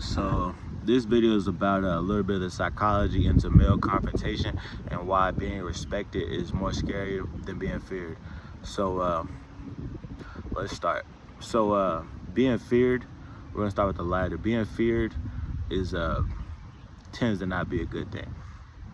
So this video is about a little bit of the psychology into male confrontation and why being respected is more scary than being feared. So let's start. So being feared, we're gonna start with the latter. Being feared is tends to not be a good thing.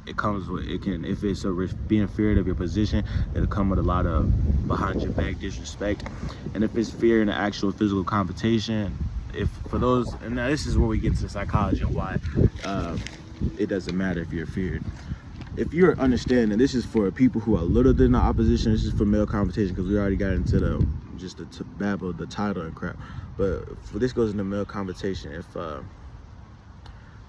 It comes with, it can, if it's being feared of your position, it'll come with a lot of behind your back disrespect. And if it's fear in the actual physical confrontation, if for those, and now this is where we get to psychology and why it doesn't matter if you're feared. If you're understanding, this is for people who are little than the opposition. This is for male confrontation because we already got into the just the babble, the title and crap. But for this goes into male confrontation. If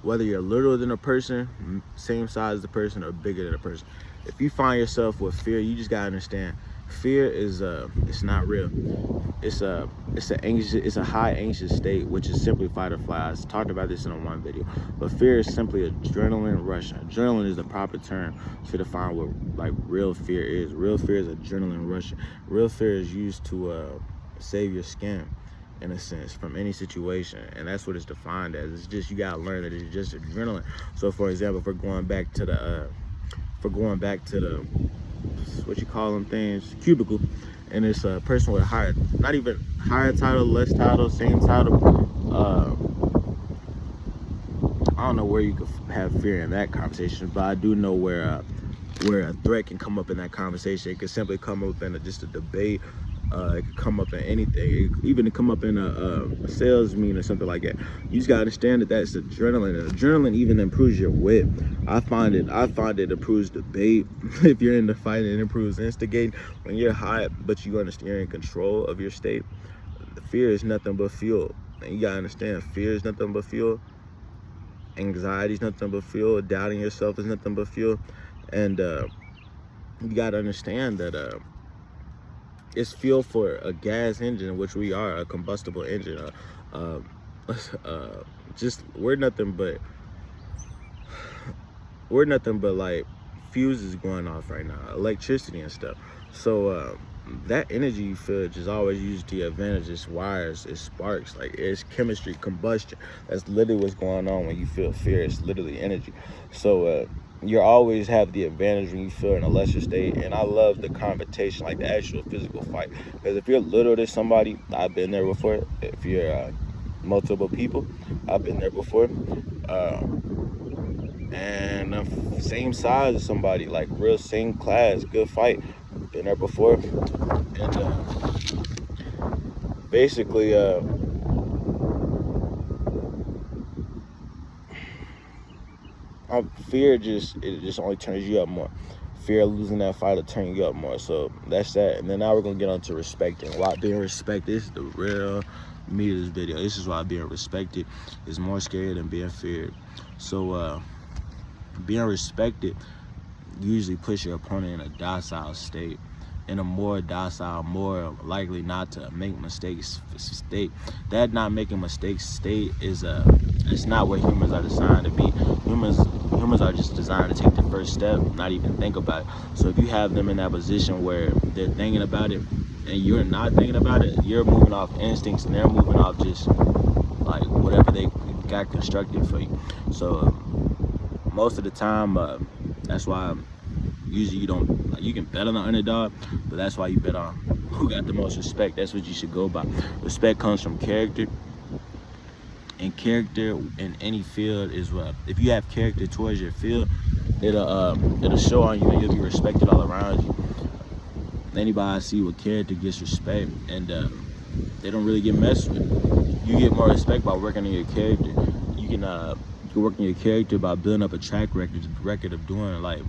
whether you're littler than a person, same size as the person, or bigger than a person, if you find yourself with fear, you just gotta understand, fear is it's not real. It's a high anxious state, which is simply fight or flight. I talked about this in one video, but fear is simply adrenaline rush. Adrenaline is the proper term to define what like real fear is. Real fear is adrenaline rush. Real fear is used to save your skin, in a sense, from any situation, and that's what it's defined as. It's just, you gotta learn that it's just adrenaline. So for example, if we're going back to the what you call them things, cubicle, and it's a person with a higher, not even higher title, less title, same title, I don't know where you could have fear in that conversation, but I do know where a threat can come up in that conversation. It could simply come up in just a debate. It could come up in anything. It could even come up in a sales meeting or something like that. You just gotta understand that that's adrenaline, and adrenaline even improves your wit. I find it improves debate. If you're in the fight, it improves instigating. When you're high, but you understand you're in control of your state, fear is nothing but fuel. And you gotta understand, fear is nothing but fuel. Anxiety is nothing but fuel. Doubting yourself is nothing but fuel. And you gotta understand that it's fuel for a gas engine, which we are, a combustible engine. Just we're nothing but like fuses going off right now, electricity and stuff. So that energy you feel just always used to your advantage. It's wires, it's sparks, like it's chemistry, combustion. That's literally what's going on when you feel fear. It's literally energy. So you always have the advantage when you feel in a lesser state. And I love the confrontation, like the actual physical fight, because if you're little to somebody, I've been there before. If you're multiple people, I've been there before. And same size as somebody, like real same class, good fight, been there before. And basically fear just only turns you up more. Fear of losing that fight will turn you up more. So that's that. And then now we're gonna get on to respecting. Why being respected, this is the real meat of this video. This is why being respected is more scary than being feared. So being respected usually puts your opponent in a docile state, in a more docile, more likely not to make mistakes state. That not making mistakes state is it's not what humans are designed to be. Humans are just designed to take the first step, not even think about it. So if you have them in that position where they're thinking about it and you're not thinking about it, you're moving off instincts and they're moving off just like whatever they got constructed for you. So most of the time, that's why usually you can bet on the underdog, but that's why you bet on who got the most respect. That's what you should go by. Respect comes from character, and character in any field is what, if you have character towards your field, it'll show on you and you'll be respected all around you. Anybody I see with character gets respect, and they don't really get messed with. You get more respect by working on your character. You can work on your character by building up a track record of doing like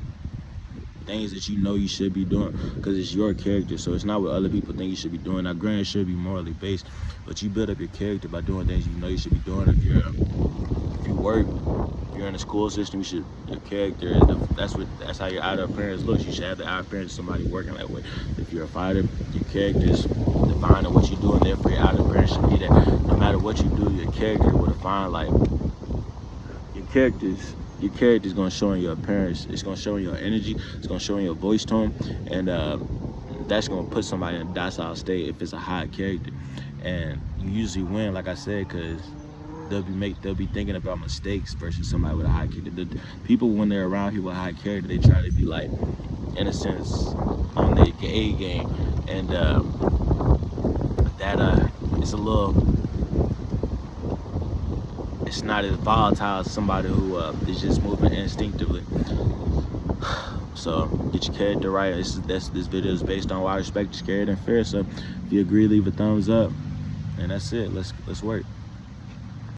things that you know you should be doing, because it's your character. So it's not what other people think you should be doing. Now granted, it should be morally based, but you build up your character by doing things you know you should be doing. If you work, if you're in the school system, your character is that's how your outer appearance looks. You should have the outer appearance of somebody working that way. If you're a fighter, your character is defined on what you do, and therefore your outer appearance should be that. No matter what you do, your character will define, like your character is going to show in your appearance. It's going to show in your energy. It's going to show in your voice tone, and that's going to put somebody in a docile state if it's a high character. And you usually win, like I said, because they'll be thinking about mistakes versus somebody with a high character. The people, when they're around people with high character, they try to be like, in a sense, on their A game, and it's a little, it's not as volatile as somebody who is just moving instinctively. So get your character right. This video is based on why I respect, you, scared, and fear. So if you agree, leave a thumbs up, and that's it. Let's work.